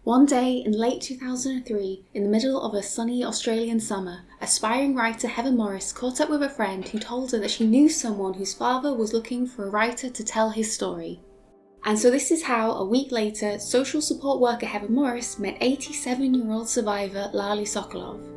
One day in late 2003, in the middle of a sunny Australian summer, aspiring writer Heather Morris caught up with a friend who told her that she knew someone whose father was looking for a writer to tell his story. And so this is how, a week later, social support worker Heather Morris met 87-year-old survivor Lali Sokolov.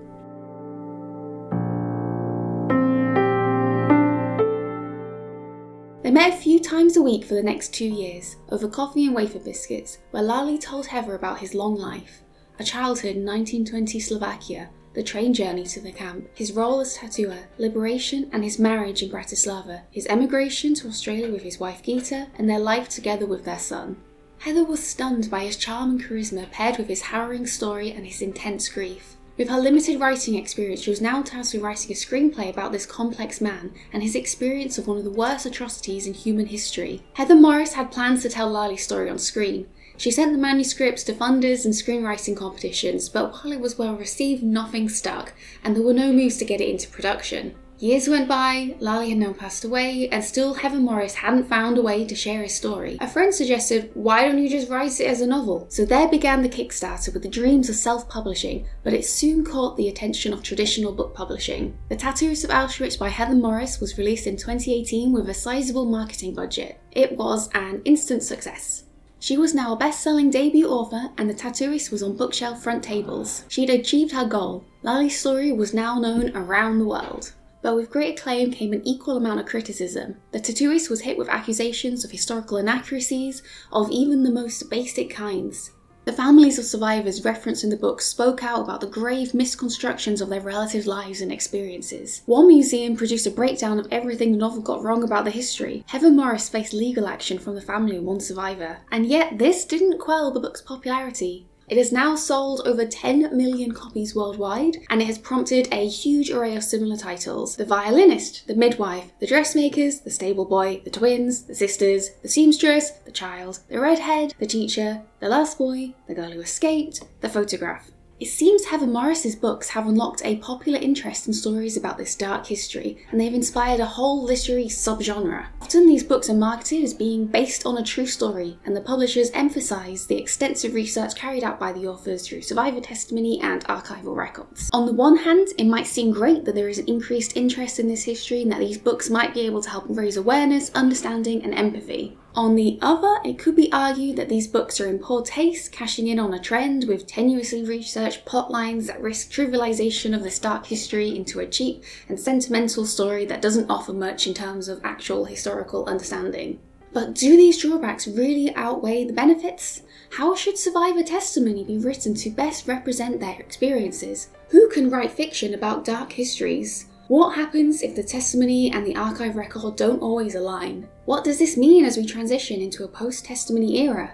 They met a few times a week for the next 2 years, over coffee and wafer biscuits, where Lali told Heather about his long life, a childhood in 1920 Slovakia, the train journey to the camp, his role as tattooer, liberation and his marriage in Bratislava, his emigration to Australia with his wife Gita, and their life together with their son. Heather was stunned by his charm and charisma paired with his harrowing story and his intense grief. With her limited writing experience, she was now tasked with writing a screenplay about this complex man and his experience of one of the worst atrocities in human history. Heather Morris had plans to tell Lali's story on screen. She sent the manuscripts to funders and screenwriting competitions, but while it was well received, nothing stuck, and there were no moves to get it into production. Years went by, Lali had now passed away, and still Heather Morris hadn't found a way to share his story. A friend suggested, why don't you just write it as a novel? So there began the Kickstarter with the dreams of self-publishing, but it soon caught the attention of traditional book publishing. The Tattooist of Auschwitz by Heather Morris was released in 2018 with a sizable marketing budget. It was an instant success. She was now a best-selling debut author, and the Tattooist was on bookshelf front tables. She'd achieved her goal. Lali's story was now known around the world. But with great acclaim came an equal amount of criticism. The Tattooist was hit with accusations of historical inaccuracies, of even the most basic kinds. The families of survivors referenced in the book spoke out about the grave misconstructions of their relatives' lives and experiences. One museum produced a breakdown of everything the novel got wrong about the history. Heather Morris faced legal action from the family of one survivor. And yet this didn't quell the book's popularity. It has now sold over 10 million copies worldwide, and it has prompted a huge array of similar titles. The Violinist, The Midwife, The Dressmakers, The Stable Boy, The Twins, The Sisters, The Seamstress, The Child, The Redhead, The Teacher, The Last Boy, The Girl Who Escaped, The Photograph. It seems Heather Morris's books have unlocked a popular interest in stories about this dark history, and they've inspired a whole literary subgenre. Often these books are marketed as being based on a true story, and the publishers emphasise the extensive research carried out by the authors through survivor testimony and archival records. On the one hand, it might seem great that there is an increased interest in this history and that these books might be able to help raise awareness, understanding and empathy. On the other, it could be argued that these books are in poor taste, cashing in on a trend with tenuously researched plotlines that risk trivialization of this dark history into a cheap and sentimental story that doesn't offer much in terms of actual historical understanding. But do these drawbacks really outweigh the benefits? How should survivor testimony be written to best represent their experiences? Who can write fiction about dark histories? What happens if the testimony and the archive record don't always align? What does this mean as we transition into a post-testimony era?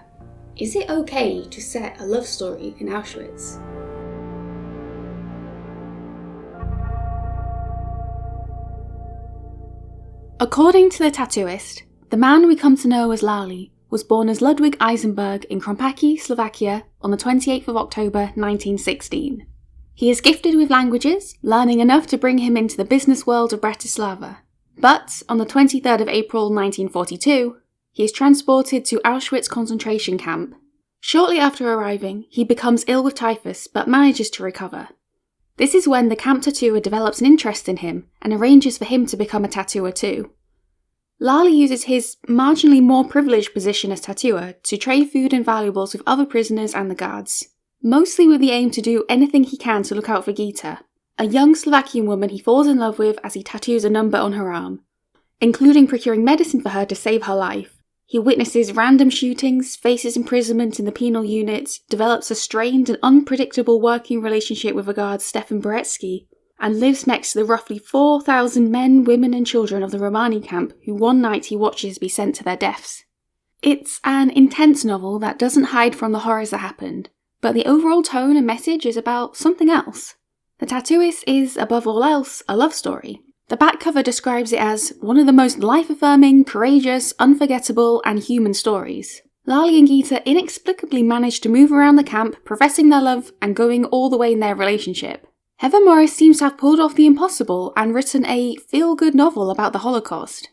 Is it okay to set a love story in Auschwitz? According to the Tattooist, the man we come to know as Lali was born as Ludwig Eisenberg in Krompacki, Slovakia on the 28th of October 1916. He is gifted with languages, learning enough to bring him into the business world of Bratislava. But on the 23rd of April 1942, he is transported to Auschwitz concentration camp. Shortly after arriving, he becomes ill with typhus but manages to recover. This is when the camp tattooer develops an interest in him and arranges for him to become a tattooer too. Lali uses his marginally more privileged position as tattooer to trade food and valuables with other prisoners and the guards, mostly with the aim to do anything he can to look out for Gita, a young Slovakian woman he falls in love with as he tattoos a number on her arm, including procuring medicine for her to save her life. He witnesses random shootings, faces imprisonment in the penal unit, develops a strained and unpredictable working relationship with the guard Stefan Boretsky, and lives next to the roughly 4,000 men, women and children of the Romani camp who one night he watches be sent to their deaths. It's an intense novel that doesn't hide from the horrors that happened, but the overall tone and message is about something else. The Tattooist is, above all else, a love story. The back cover describes it as one of the most life-affirming, courageous, unforgettable, and human stories. Lali and Gita inexplicably manage to move around the camp, professing their love and going all the way in their relationship. Heather Morris seems to have pulled off the impossible and written a feel-good novel about the Holocaust.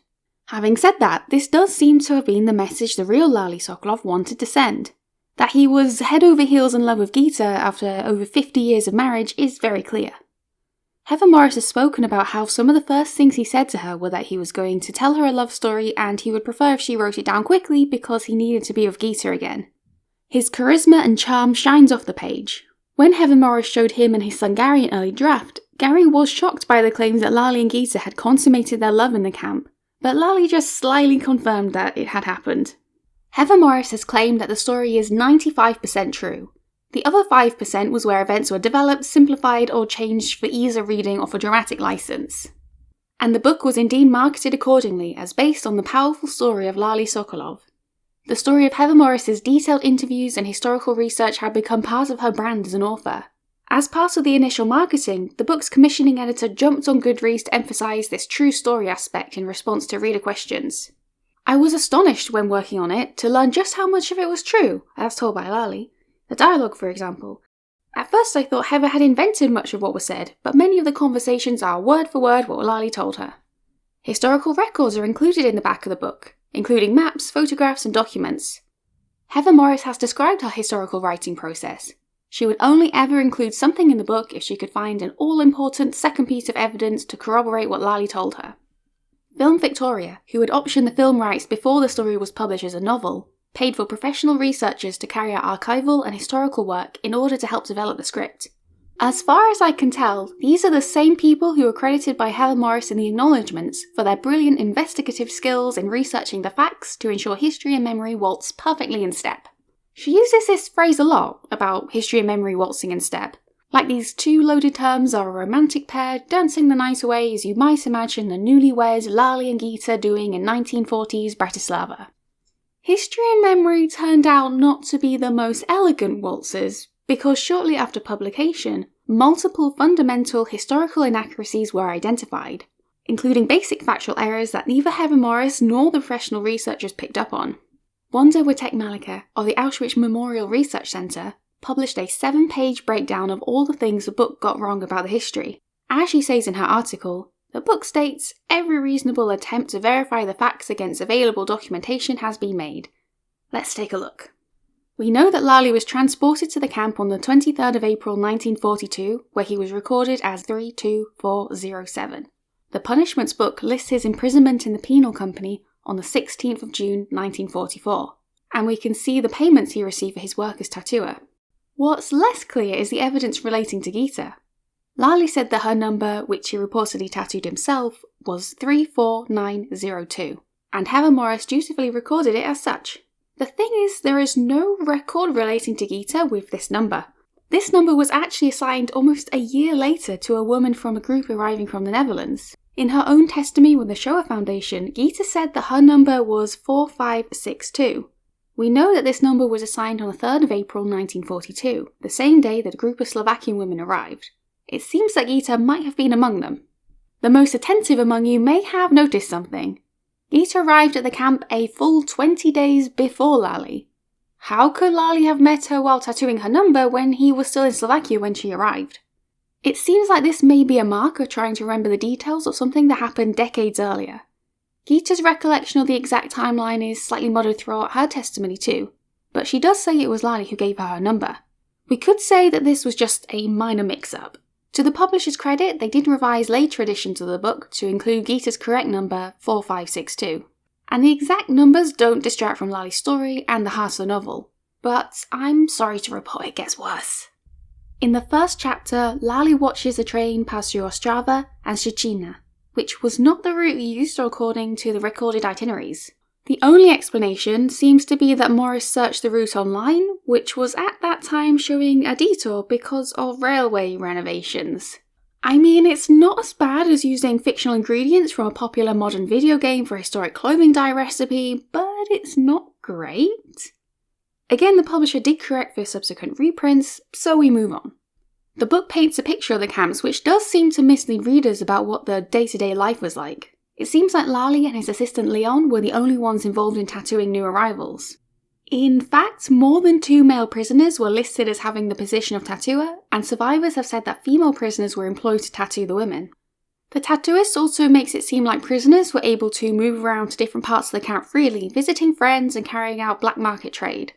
Having said that, this does seem to have been the message the real Lali Sokolov wanted to send. That he was head over heels in love with Gita after over 50 years of marriage is very clear. Heather Morris has spoken about how some of the first things he said to her were that he was going to tell her a love story and he would prefer if she wrote it down quickly because he needed to be with Gita again. His charisma and charm shines off the page. When Heather Morris showed him and his son Gary an early draft, Gary was shocked by the claims that Lali and Gita had consummated their love in the camp, but Lali just slyly confirmed that it had happened. Heather Morris has claimed that the story is 95% true. The other 5% was where events were developed, simplified, or changed for ease of reading or for dramatic license. And the book was indeed marketed accordingly as based on the powerful story of Lali Sokolov. The story of Heather Morris's detailed interviews and historical research had become part of her brand as an author. As part of the initial marketing, the book's commissioning editor jumped on Goodreads to emphasise this true story aspect in response to reader questions. I was astonished when working on it to learn just how much of it was true, as told by Lali. The dialogue, for example. At first I thought Heather had invented much of what was said, but many of the conversations are word for word what Lali told her. Historical records are included in the back of the book, including maps, photographs and documents. Heather Morris has described her historical writing process. She would only ever include something in the book if she could find an all-important second piece of evidence to corroborate what Lali told her. Film Victoria, who had optioned the film rights before the story was published as a novel, paid for professional researchers to carry out archival and historical work in order to help develop the script. As far as I can tell, these are the same people who are credited by Heather Morris in the acknowledgements for their brilliant investigative skills in researching the facts to ensure history and memory waltz perfectly in step. She uses this phrase a lot, about history and memory waltzing in step, like these two loaded terms are a romantic pair dancing the night away as you might imagine the newlyweds Lali and Gita doing in 1940s Bratislava. History and memory turned out not to be the most elegant waltzes, because shortly after publication, multiple fundamental historical inaccuracies were identified, including basic factual errors that neither Heather Morris nor the professional researchers picked up on. Wanda Malika of the Auschwitz Memorial Research Centre published a 7-page breakdown of all the things the book got wrong about the history. As she says in her article, the book states, every reasonable attempt to verify the facts against available documentation has been made. Let's take a look. We know that Lali was transported to the camp on the 23rd of April 1942, where he was recorded as 32407. The punishments book lists his imprisonment in the penal company on the 16th of June 1944, and we can see the payments he received for his work as tattooer. What's less clear is the evidence relating to Gita. Lali said that her number, which he reportedly tattooed himself, was 34902, and Heather Morris dutifully recorded it as such. The thing is, there is no record relating to Gita with this number. This number was actually assigned almost a year later to a woman from a group arriving from the Netherlands. In her own testimony with the Shoah Foundation, Gita said that her number was 4562. We know that this number was assigned on the 3rd of April 1942, the same day that a group of Slovakian women arrived. It seems that Gita might have been among them. The most attentive among you may have noticed something. Gita arrived at the camp a full 20 days before Lali. How could Lali have met her while tattooing her number when he was still in Slovakia when she arrived? It seems like this may be a marker trying to remember the details of something that happened decades earlier. Gita's recollection of the exact timeline is slightly muddled throughout her testimony too, but she does say it was Lali who gave her number. We could say that this was just a minor mix-up. To the publisher's credit, they did revise later editions of the book to include Gita's correct number, 4562. And the exact numbers don't distract from Lali's story and the heart of the novel. But I'm sorry to report it gets worse. In the first chapter, Lali watches a train pass through Ostrava and Szczecina, which was not the route used according to the recorded itineraries. The only explanation seems to be that Morris searched the route online, which was at that time showing a detour because of railway renovations. I mean, it's not as bad as using fictional ingredients from a popular modern video game for a historic clothing dye recipe, but it's not great. Again, the publisher did correct for subsequent reprints, so we move on. The book paints a picture of the camps which does seem to mislead readers about what the day-to-day life was like. It seems like Lali and his assistant Leon were the only ones involved in tattooing new arrivals. In fact, more than 2 male prisoners were listed as having the position of tattooer, and survivors have said that female prisoners were employed to tattoo the women. The tattooist also makes it seem like prisoners were able to move around to different parts of the camp freely, visiting friends and carrying out black market trade.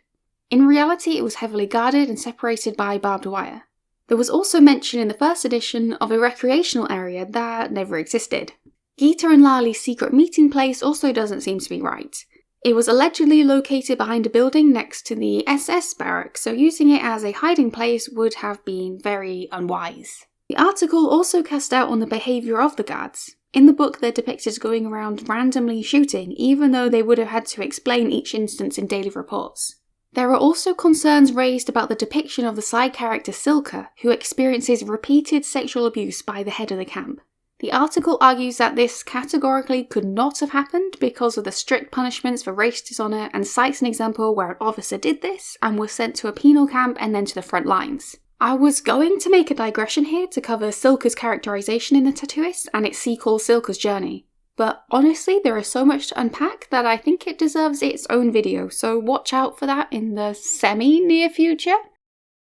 In reality, it was heavily guarded and separated by barbed wire. There was also mention in the first edition of a recreational area that never existed. Gita and Lali's secret meeting place also doesn't seem to be right. It was allegedly located behind a building next to the SS barracks, so using it as a hiding place would have been very unwise. The article also cast doubt on the behaviour of the guards. In the book, they're depicted as going around randomly shooting, even though they would have had to explain each instance in daily reports. There are also concerns raised about the depiction of the side character Silka, who experiences repeated sexual abuse by the head of the camp. The article argues that this categorically could not have happened because of the strict punishments for race dishonour, and cites an example where an officer did this and was sent to a penal camp and then to the front lines. I was going to make a digression here to cover Silka's characterisation in the Tattooist and its sequel Silka's Journey, but honestly there is so much to unpack that I think it deserves its own video, so watch out for that in the semi-near future.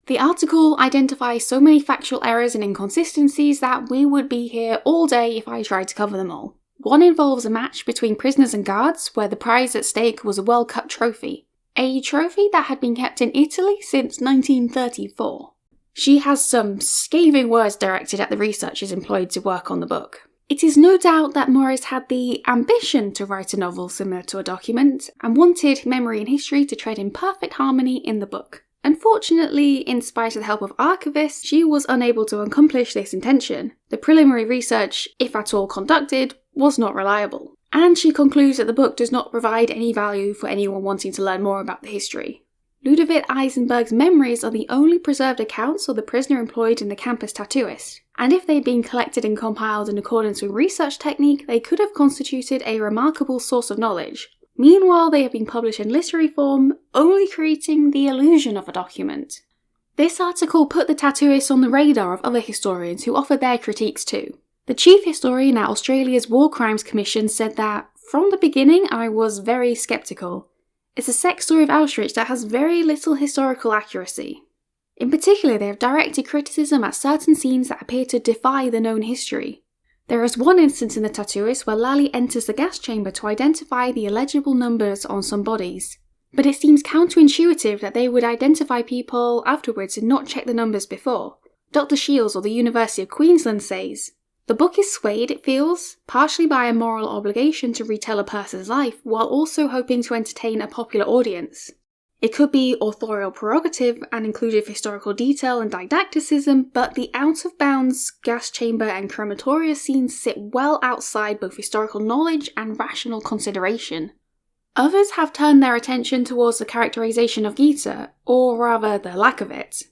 The article identifies so many factual errors and inconsistencies that we would be here all day if I tried to cover them all. One involves a match between prisoners and guards where the prize at stake was a well-cut trophy. A trophy that had been kept in Italy since 1934. She has some scathing words directed at the researchers employed to work on the book. It is no doubt that Morris had the ambition to write a novel similar to a document, and wanted memory and history to tread in perfect harmony in the book. Unfortunately, in spite of the help of archivists, she was unable to accomplish this intention. The preliminary research, if at all conducted, was not reliable. And she concludes that the book does not provide any value for anyone wanting to learn more about the history. Ludovic Eisenberg's memories are the only preserved accounts of the prisoner employed in the campus tattooist, and if they'd been collected and compiled in accordance with research technique, they could have constituted a remarkable source of knowledge. Meanwhile, they have been published in literary form, only creating the illusion of a document. This article put the Tattooist on the radar of other historians who offered their critiques too. The chief historian at Australia's War Crimes Commission said that, "From the beginning I was very sceptical. It's a sex story of Auschwitz that has very little historical accuracy." In particular, they have directed criticism at certain scenes that appear to defy the known history. There is one instance in the Tattooist where Lali enters the gas chamber to identify the illegible numbers on some bodies. But it seems counterintuitive that they would identify people afterwards and not check the numbers before. Dr. Shields of the University of Queensland says, "The book is swayed, it feels, partially by a moral obligation to retell a person's life, while also hoping to entertain a popular audience. It could be authorial prerogative and included historical detail and didacticism, but the out-of-bounds gas chamber and crematoria scenes sit well outside both historical knowledge and rational consideration." Others have turned their attention towards the characterization of Gita, or rather the lack of it.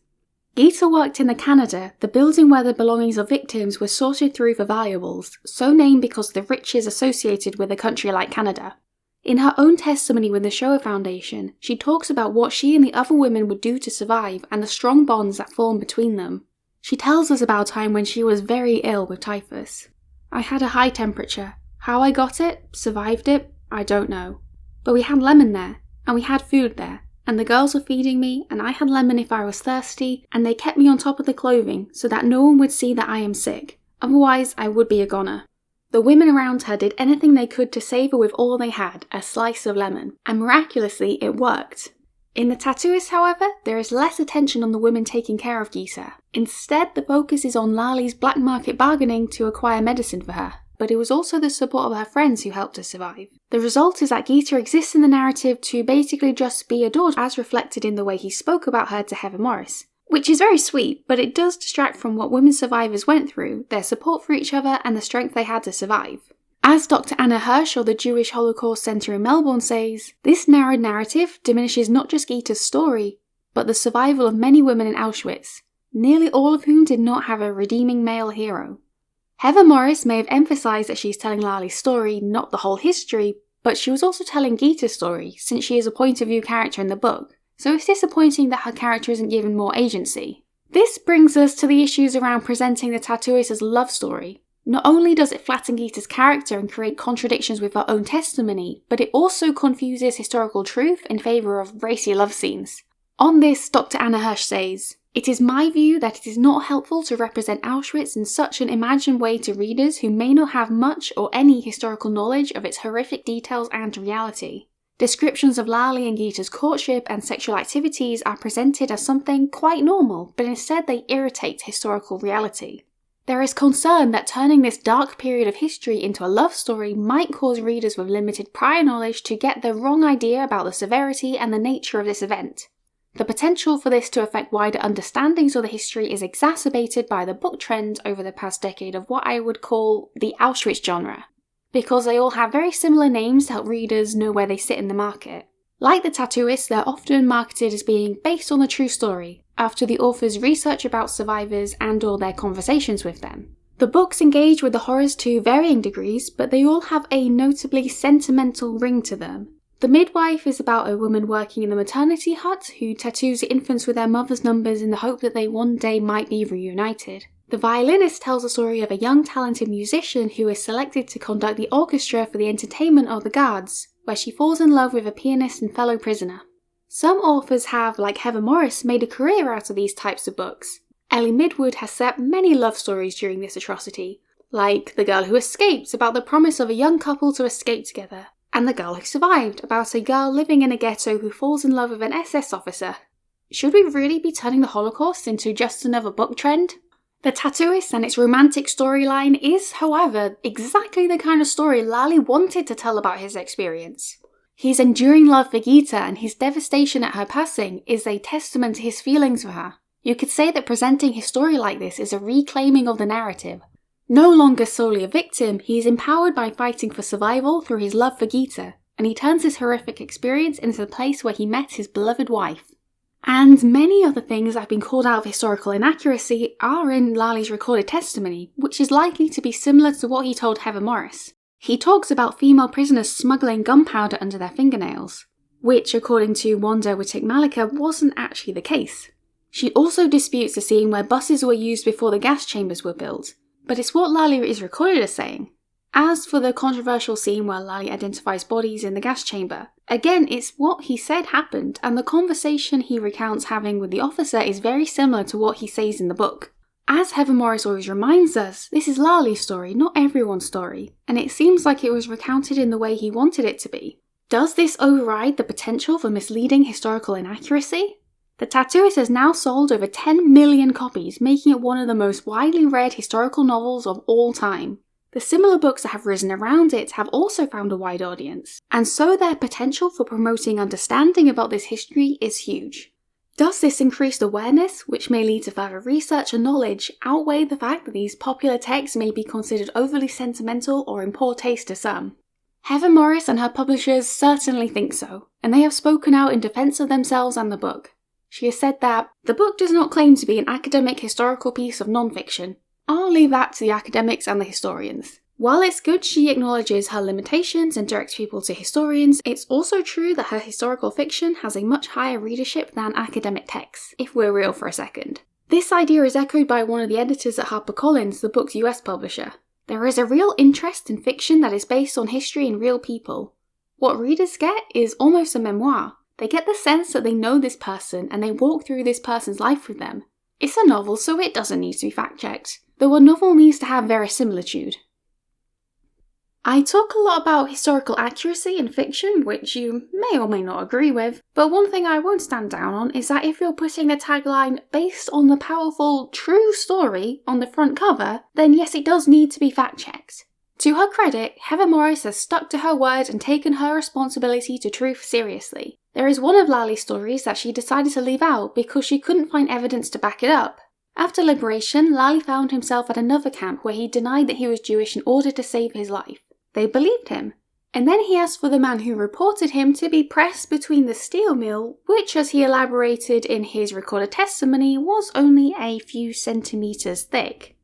Gita worked in the Canada, the building where the belongings of victims were sorted through for valuables, so named because of the riches associated with a country like Canada. In her own testimony with the Shoah Foundation, she talks about what she and the other women would do to survive and the strong bonds that formed between them. She tells us about a time when she was very ill with typhus. "I had a high temperature. How I got it, survived it, I don't know. But we had lemon there, and we had food there, and the girls were feeding me, and I had lemon if I was thirsty, and they kept me on top of the clothing so that no one would see that I am sick. Otherwise, I would be a goner." The women around her did anything they could to save her with all they had, a slice of lemon, and miraculously it worked. In the Tattooist, however, there is less attention on the women taking care of Gita. Instead, the focus is on Lali's black market bargaining to acquire medicine for her, but it was also the support of her friends who helped her survive. The result is that Gita exists in the narrative to basically just be adored, as reflected in the way he spoke about her to Heather Morris. Which is very sweet, but it does distract from what women survivors went through, their support for each other and the strength they had to survive. As Dr. Anna Hirsch of the Jewish Holocaust Centre in Melbourne says, this narrowed narrative diminishes not just Gita's story, but the survival of many women in Auschwitz, nearly all of whom did not have a redeeming male hero. Heather Morris may have emphasised that she's telling Lali's story, not the whole history, but she was also telling Gita's story, since she is a point of view character in the book. So it's disappointing that her character isn't given more agency. This brings us to the issues around presenting the Tattooist as a love story. Not only does it flatten Gita's character and create contradictions with her own testimony, but it also confuses historical truth in favour of racy love scenes. On this, Dr. Anna Hirsch says, "It is my view that it is not helpful to represent Auschwitz in such an imagined way to readers who may not have much or any historical knowledge of its horrific details and reality. Descriptions of Lali and Gita's courtship and sexual activities are presented as something quite normal, but instead they irritate historical reality. There is concern that turning this dark period of history into a love story might cause readers with limited prior knowledge to get the wrong idea about the severity and the nature of this event. The potential for this to affect wider understandings of the history is exacerbated by the book trend over the past decade of what I would call the Auschwitz genre, because they all have very similar names to help readers know where they sit in the market. Like the Tattooist, they're often marketed as being based on a true story, after the author's research about survivors and/or their conversations with them. The books engage with the horrors to varying degrees, but they all have a notably sentimental ring to them. The Midwife is about a woman working in the maternity hut who tattoos infants with their mother's numbers in the hope that they one day might be reunited. The Violinist tells the story of a young talented musician who is selected to conduct the orchestra for the entertainment of the guards, where she falls in love with a pianist and fellow prisoner. Some authors have, like Heather Morris, made a career out of these types of books. Ellie Midwood has set many love stories during this atrocity, like The Girl Who Escaped, about the promise of a young couple to escape together, and The Girl Who Survived, about a girl living in a ghetto who falls in love with an SS officer. Should we really be turning the Holocaust into just another book trend? The Tattooist and its romantic storyline is, however, exactly the kind of story Lali wanted to tell about his experience. His enduring love for Gita and his devastation at her passing is a testament to his feelings for her. You could say that presenting his story like this is a reclaiming of the narrative. No longer solely a victim, he is empowered by fighting for survival through his love for Gita, and he turns his horrific experience into the place where he met his beloved wife. And many other things that have been called out of historical inaccuracy are in Lali's recorded testimony, which is likely to be similar to what he told Heather Morris. He talks about female prisoners smuggling gunpowder under their fingernails, which, according to Wanda Malika, wasn't actually the case. She also disputes the scene where buses were used before the gas chambers were built, but it's what Lali is recorded as saying. As for the controversial scene where Lali identifies bodies in the gas chamber, again, it's what he said happened, and the conversation he recounts having with the officer is very similar to what he says in the book. As Heather Morris always reminds us, this is Lali's story, not everyone's story, and it seems like it was recounted in the way he wanted it to be. Does this override the potential for misleading historical inaccuracy? The Tattooist has now sold over 10 million copies, making it one of the most widely read historical novels of all time. The similar books that have risen around it have also found a wide audience, and so their potential for promoting understanding about this history is huge. Does this increased awareness, which may lead to further research and knowledge, outweigh the fact that these popular texts may be considered overly sentimental or in poor taste to some? Heather Morris and her publishers certainly think so, and they have spoken out in defense of themselves and the book. She has said that, "The book does not claim to be an academic historical piece of non-fiction. I'll leave that to the academics and the historians." While it's good she acknowledges her limitations and directs people to historians, it's also true that her historical fiction has a much higher readership than academic texts, if we're real for a second. This idea is echoed by one of the editors at HarperCollins, the book's US publisher. There is a real interest in fiction that is based on history and real people. What readers get is almost a memoir. They get the sense that they know this person and they walk through this person's life with them. It's a novel, so it doesn't need to be fact-checked, though a novel needs to have verisimilitude. I talk a lot about historical accuracy in fiction, which you may or may not agree with, but one thing I won't stand down on is that if you're putting the tagline "based on the powerful, true story" on the front cover, then yes, it does need to be fact-checked. To her credit, Heather Morris has stuck to her word and taken her responsibility to truth seriously. There is one of Lali's stories that she decided to leave out because she couldn't find evidence to back it up. After liberation, Lali found himself at another camp where he denied that he was Jewish in order to save his life. They believed him. And then he asked for the man who reported him to be pressed between the steel mill, which, as he elaborated in his recorded testimony, was only a few centimetres thick.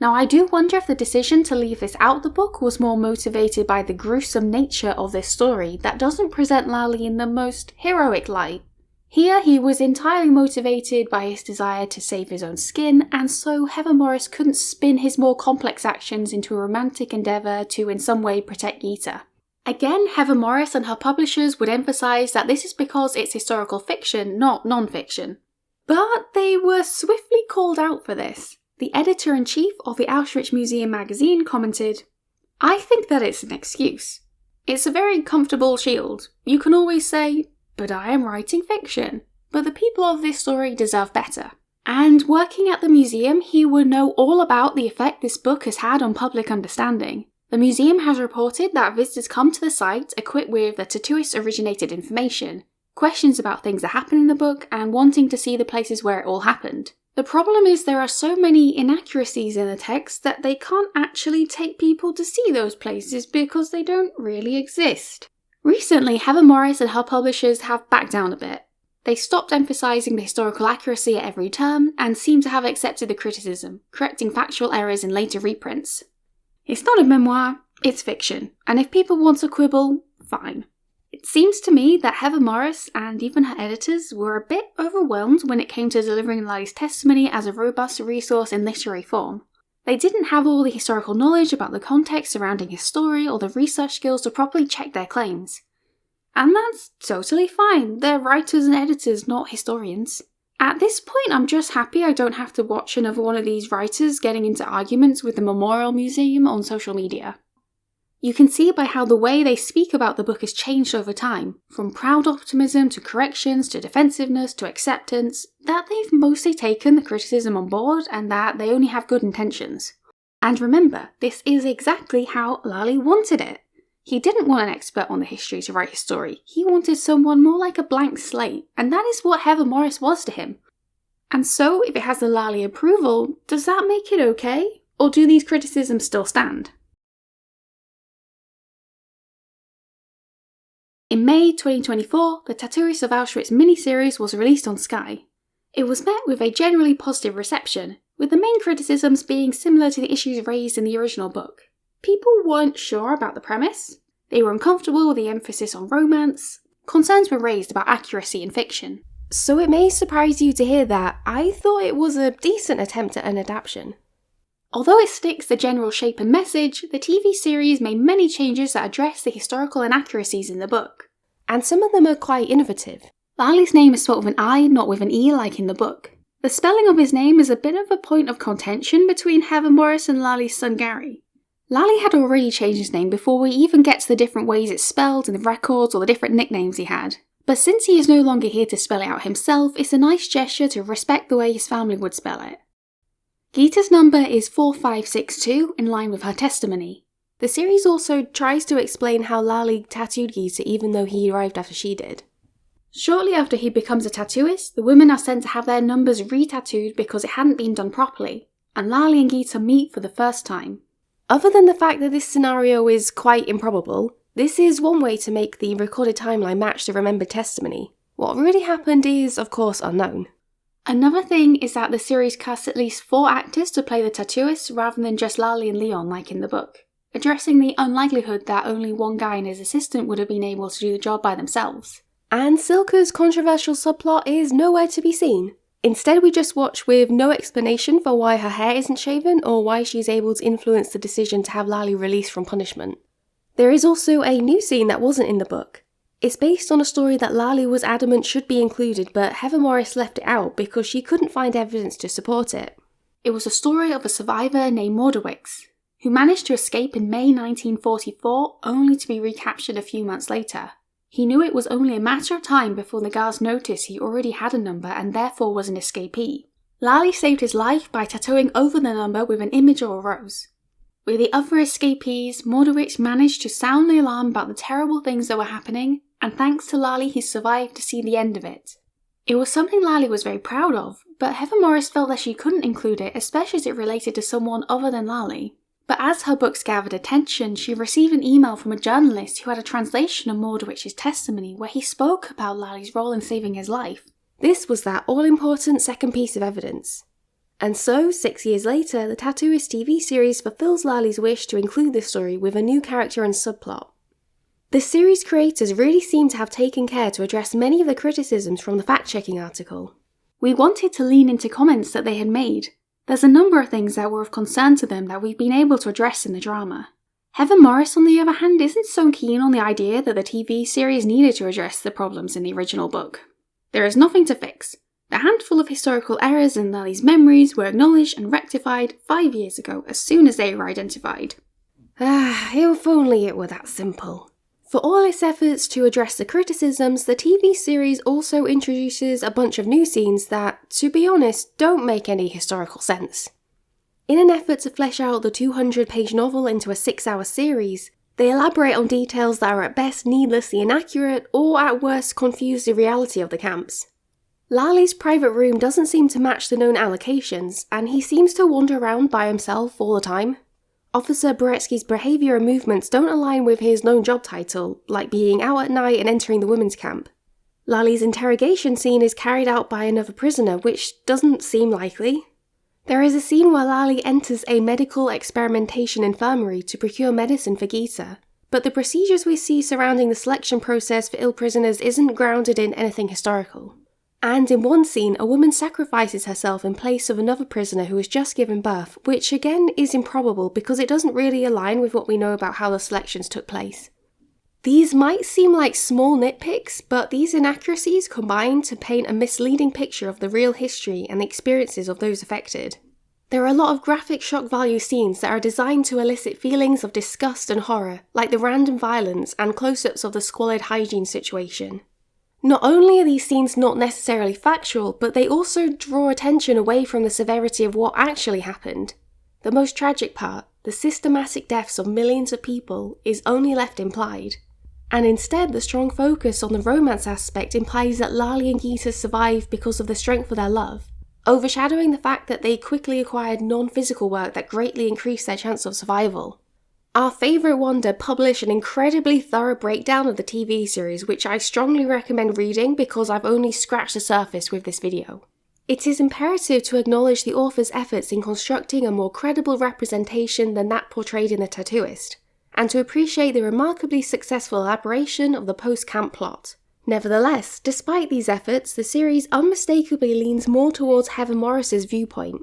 Now, I do wonder if the decision to leave this out the book was more motivated by the gruesome nature of this story that doesn't present Lali in the most heroic light. Here, he was entirely motivated by his desire to save his own skin, and so Heather Morris couldn't spin his more complex actions into a romantic endeavour to in some way protect Gita. Again, Heather Morris and her publishers would emphasise that this is because it's historical fiction, not non-fiction. But they were swiftly called out for this. The editor-in-chief of the Auschwitz Museum magazine commented, "I think that it's an excuse. It's a very comfortable shield. You can always say, but I am writing fiction. But the people of this story deserve better. And working at the museum, he would know all about the effect this book has had on public understanding. The museum has reported that visitors come to the site equipped with the Tattooist-originated information, questions about things that happen in the book, and wanting to see the places where it all happened. The problem is there are so many inaccuracies in the text that they can't actually take people to see those places because they don't really exist. Recently, Heather Morris and her publishers have backed down a bit. They stopped emphasising the historical accuracy at every turn and seem to have accepted the criticism, correcting factual errors in later reprints. It's not a memoir, it's fiction, and if people want to quibble, fine. It seems to me that Heather Morris and even her editors were a bit overwhelmed when it came to delivering Lali's testimony as a robust resource in literary form. They didn't have all the historical knowledge about the context surrounding his story or the research skills to properly check their claims. And that's totally fine, they're writers and editors, not historians. At this point, I'm just happy I don't have to watch another one of these writers getting into arguments with the Memorial Museum on social media. You can see by how the way they speak about the book has changed over time, from proud optimism to corrections to defensiveness to acceptance, that they've mostly taken the criticism on board and that they only have good intentions. And remember, this is exactly how Lali wanted it. He didn't want an expert on the history to write his story, he wanted someone more like a blank slate, and that is what Heather Morris was to him. And so, if it has the Lali approval, does that make it okay? Or do these criticisms still stand? In May 2024, the Tattooist of Auschwitz miniseries was released on Sky. It was met with a generally positive reception, with the main criticisms being similar to the issues raised in the original book. People weren't sure about the premise, they were uncomfortable with the emphasis on romance, concerns were raised about accuracy in fiction. So it may surprise you to hear that I thought it was a decent attempt at an adaptation. Although it sticks the general shape and message, the TV series made many changes that address the historical inaccuracies in the book. And some of them are quite innovative. Lali's name is spelled with an I, not with an E like in the book. The spelling of his name is a bit of a point of contention between Heather Morris and Lali's son Gary. Lali had already changed his name before we even get to the different ways it's spelled in the records or the different nicknames he had. But since he is no longer here to spell it out himself, it's a nice gesture to respect the way his family would spell it. Gita's number is 4562, in line with her testimony. The series also tries to explain how Lali tattooed Gita even though he arrived after she did. Shortly after he becomes a tattooist, the women are sent to have their numbers re-tattooed because it hadn't been done properly, and Lali and Gita meet for the first time. Other than the fact that this scenario is quite improbable, this is one way to make the recorded timeline match the remembered testimony. What really happened is, of course, unknown. Another thing is that the series casts at least 4 actors to play the tattooists rather than just Lali and Leon like in the book, addressing the unlikelihood that only one guy and his assistant would have been able to do the job by themselves. And Silke's controversial subplot is nowhere to be seen. Instead, we just watch with no explanation for why her hair isn't shaven or why she's able to influence the decision to have Lali released from punishment. There is also a new scene that wasn't in the book. It's based on a story that Lali was adamant should be included, but Heather Morris left it out because she couldn't find evidence to support it. It was a story of a survivor named Mordowicz, who managed to escape in May 1944 only to be recaptured a few months later. He knew it was only a matter of time before the guards noticed he already had a number and therefore was an escapee. Lali saved his life by tattooing over the number with an image or a rose. With the other escapees, Mordowicz managed to sound the alarm about the terrible things that were happening, and thanks to Lali he survived to see the end of it. It was something Lali was very proud of, but Heather Morris felt that she couldn't include it, especially as it related to someone other than Lali. But as her books gathered attention, she received an email from a journalist who had a translation of Mordowicz's testimony where he spoke about Lali's role in saving his life. This was that all-important second piece of evidence. And so, 6 years later, the Tattooist TV series fulfills Lali's wish to include this story with a new character and subplot. The series creators really seem to have taken care to address many of the criticisms from the fact-checking article. We wanted to lean into comments that they had made. There's a number of things that were of concern to them that we've been able to address in the drama. Heather Morris, on the other hand, isn't so keen on the idea that the TV series needed to address the problems in the original book. There is nothing to fix. The handful of historical errors in Lali's memories were acknowledged and rectified 5 years ago as soon as they were identified. If only it were that simple. For all its efforts to address the criticisms, the TV series also introduces a bunch of new scenes that, to be honest, don't make any historical sense. In an effort to flesh out the 200-page novel into a 6-hour series, they elaborate on details that are at best needlessly inaccurate or at worst confuse the reality of the camps. Lali's private room doesn't seem to match the known allocations, and he seems to wander around by himself all the time. Officer Boretsky's behaviour and movements don't align with his known job title, like being out at night and entering the women's camp. Lali's interrogation scene is carried out by another prisoner, which doesn't seem likely. There is a scene where Lali enters a medical experimentation infirmary to procure medicine for Gita, but the procedures we see surrounding the selection process for ill prisoners isn't grounded in anything historical. And in one scene, a woman sacrifices herself in place of another prisoner who has just given birth, which again is improbable because it doesn't really align with what we know about how the selections took place. These might seem like small nitpicks, but these inaccuracies combine to paint a misleading picture of the real history and the experiences of those affected. There are a lot of graphic shock value scenes that are designed to elicit feelings of disgust and horror, like the random violence and close-ups of the squalid hygiene situation. Not only are these scenes not necessarily factual, but they also draw attention away from the severity of what actually happened. The most tragic part, the systematic deaths of millions of people, is only left implied. And instead, the strong focus on the romance aspect implies that Lali and Gita survived because of the strength of their love, overshadowing the fact that they quickly acquired non-physical work that greatly increased their chance of survival. Our favourite Wanda published an incredibly thorough breakdown of the TV series, which I strongly recommend reading because I've only scratched the surface with this video. It is imperative to acknowledge the author's efforts in constructing a more credible representation than that portrayed in The Tattooist, and to appreciate the remarkably successful elaboration of the post-camp plot. Nevertheless, despite these efforts, the series unmistakably leans more towards Heather Morris's viewpoint.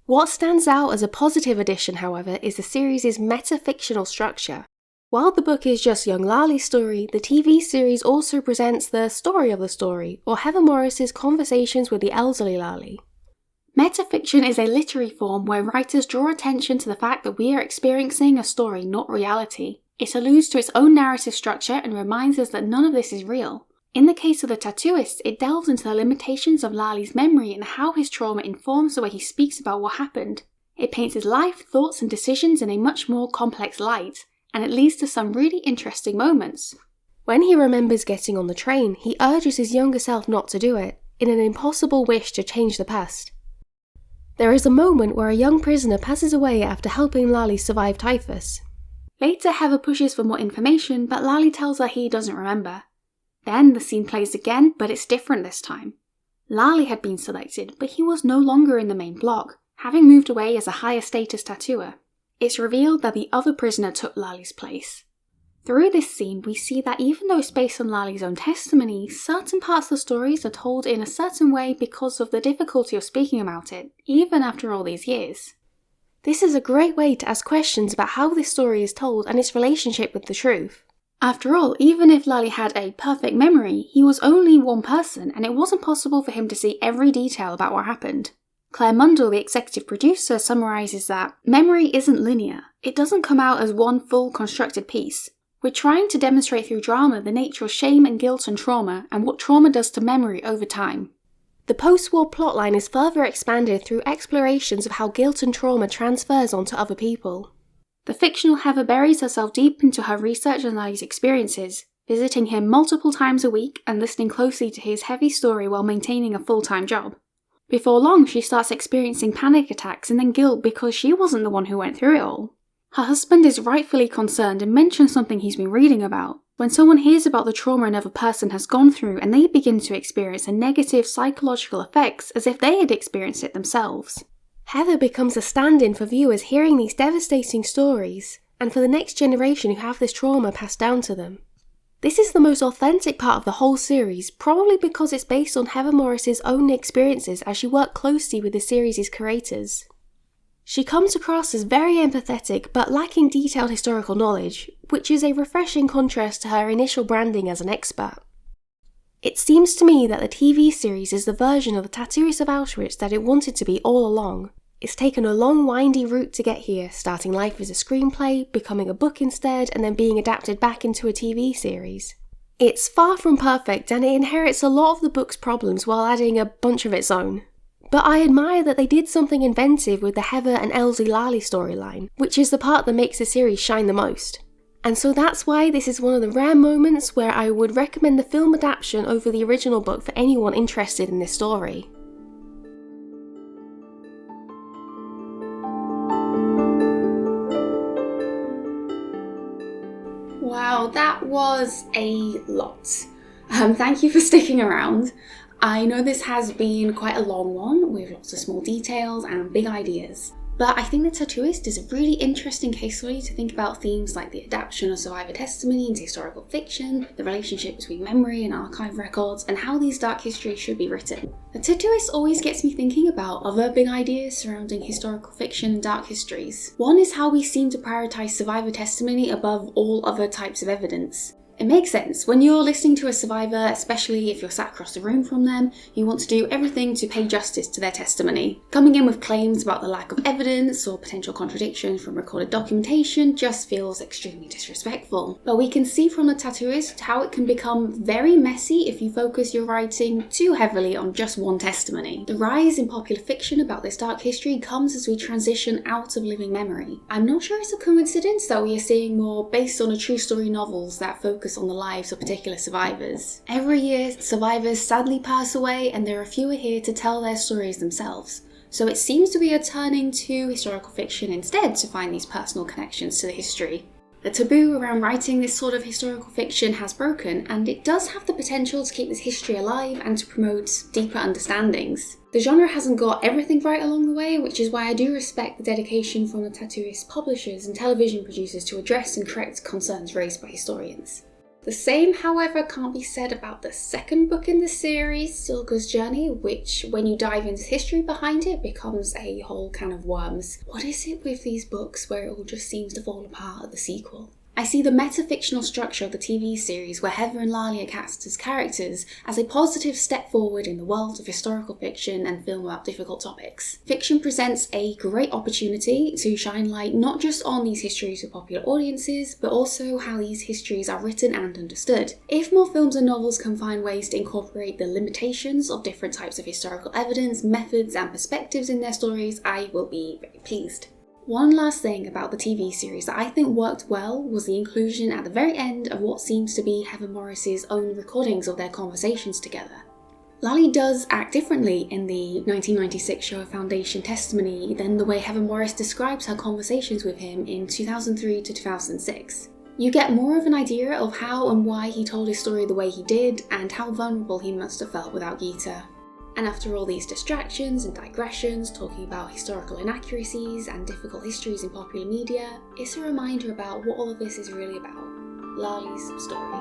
What stands out as a positive addition, however, is the series' meta-fictional structure. While the book is just young Lali's story, the TV series also presents the story of the story, or Heather Morris's conversations with the elderly Lali. Metafiction is a literary form where writers draw attention to the fact that we are experiencing a story, not reality. It alludes to its own narrative structure and reminds us that none of this is real. In the case of The Tattooist, it delves into the limitations of Lali's memory and how his trauma informs the way he speaks about what happened. It paints his life, thoughts and decisions in a much more complex light, and it leads to some really interesting moments. When he remembers getting on the train, he urges his younger self not to do it, in an impossible wish to change the past. There is a moment where a young prisoner passes away after helping Lali survive typhus. Later, Heather pushes for more information, but Lali tells her he doesn't remember. Then the scene plays again, but it's different this time. Lali had been selected, but he was no longer in the main block, having moved away as a higher status tattooer. It's revealed that the other prisoner took Lali's place. Through this scene, we see that even though it's based on Lali's own testimony, certain parts of the stories are told in a certain way because of the difficulty of speaking about it, even after all these years. This is a great way to ask questions about how this story is told and its relationship with the truth. After all, even if Lali had a perfect memory, he was only one person and it wasn't possible for him to see every detail about what happened. Claire Mundell, the executive producer, summarises that memory isn't linear. It doesn't come out as one full constructed piece. We're trying to demonstrate through drama the nature of shame and guilt and trauma and what trauma does to memory over time. The post-war plotline is further expanded through explorations of how guilt and trauma transfers onto other people. The fictional Heather buries herself deep into her research on Lali's experiences, visiting him multiple times a week and listening closely to his heavy story while maintaining a full-time job. Before long, she starts experiencing panic attacks and then guilt because she wasn't the one who went through it all. Her husband is rightfully concerned and mentions something he's been reading about. When someone hears about the trauma another person has gone through and they begin to experience the negative psychological effects as if they had experienced it themselves. Heather becomes a stand-in for viewers hearing these devastating stories, and for the next generation who have this trauma passed down to them. This is the most authentic part of the whole series, probably because it's based on Heather Morris's own experiences as she worked closely with the series' creators. She comes across as very empathetic but lacking detailed historical knowledge, which is a refreshing contrast to her initial branding as an expert. It seems to me that the TV series is the version of the Tattooist of Auschwitz that it wanted to be all along. It's taken a long, windy route to get here, starting life as a screenplay, becoming a book instead, and then being adapted back into a TV series. It's far from perfect, and it inherits a lot of the book's problems while adding a bunch of its own. But I admire that they did something inventive with the Heather and Elsie Lali storyline, which is the part that makes the series shine the most. And so that's why this is one of the rare moments where I would recommend the film adaptation over the original book for anyone interested in this story. Wow, that was a lot. Thank you for sticking around. I know this has been quite a long one with lots of small details and big ideas, but I think The Tattooist is a really interesting case study to think about themes like the adaptation of survivor testimony into historical fiction, the relationship between memory and archive records, and how these dark histories should be written. The Tattooist always gets me thinking about other big ideas surrounding historical fiction and dark histories. One is how we seem to prioritise survivor testimony above all other types of evidence. It makes sense. When you're listening to a survivor, especially if you're sat across the room from them, you want to do everything to pay justice to their testimony. Coming in with claims about the lack of evidence or potential contradictions from recorded documentation just feels extremely disrespectful. But we can see from The Tattooist how it can become very messy if you focus your writing too heavily on just one testimony. The rise in popular fiction about this dark history comes as we transition out of living memory. I'm not sure it's a coincidence that we are seeing more based on a true story novels that focus on the lives of particular survivors. Every year, survivors sadly pass away and there are fewer here to tell their stories themselves. So it seems to be a turning to historical fiction instead to find these personal connections to the history. The taboo around writing this sort of historical fiction has broken, and it does have the potential to keep this history alive and to promote deeper understandings. The genre hasn't got everything right along the way, which is why I do respect the dedication from the Tattooist publishers and television producers to address and correct concerns raised by historians. The same, however, can't be said about the second book in the series, Auschwitz Journey, which, when you dive into the history behind it, becomes a whole can of worms. What is it with these books where it all just seems to fall apart at the sequel? I see the meta-fictional structure of the TV series where Heather and Lali are cast as characters as a positive step forward in the world of historical fiction and film about difficult topics. Fiction presents a great opportunity to shine light not just on these histories with popular audiences, but also how these histories are written and understood. If more films and novels can find ways to incorporate the limitations of different types of historical evidence, methods and perspectives in their stories, I will be very pleased. One last thing about the TV series that I think worked well was the inclusion at the very end of what seems to be Heather Morris's own recordings of their conversations together. Lali does act differently in the 1996 Shoah Foundation testimony than the way Heather Morris describes her conversations with him in 2003 to 2006. You get more of an idea of how and why he told his story the way he did and how vulnerable he must have felt without Gita. And after all these distractions and digressions, talking about historical inaccuracies and difficult histories in popular media, it's a reminder about what all of this is really about, Lali's story.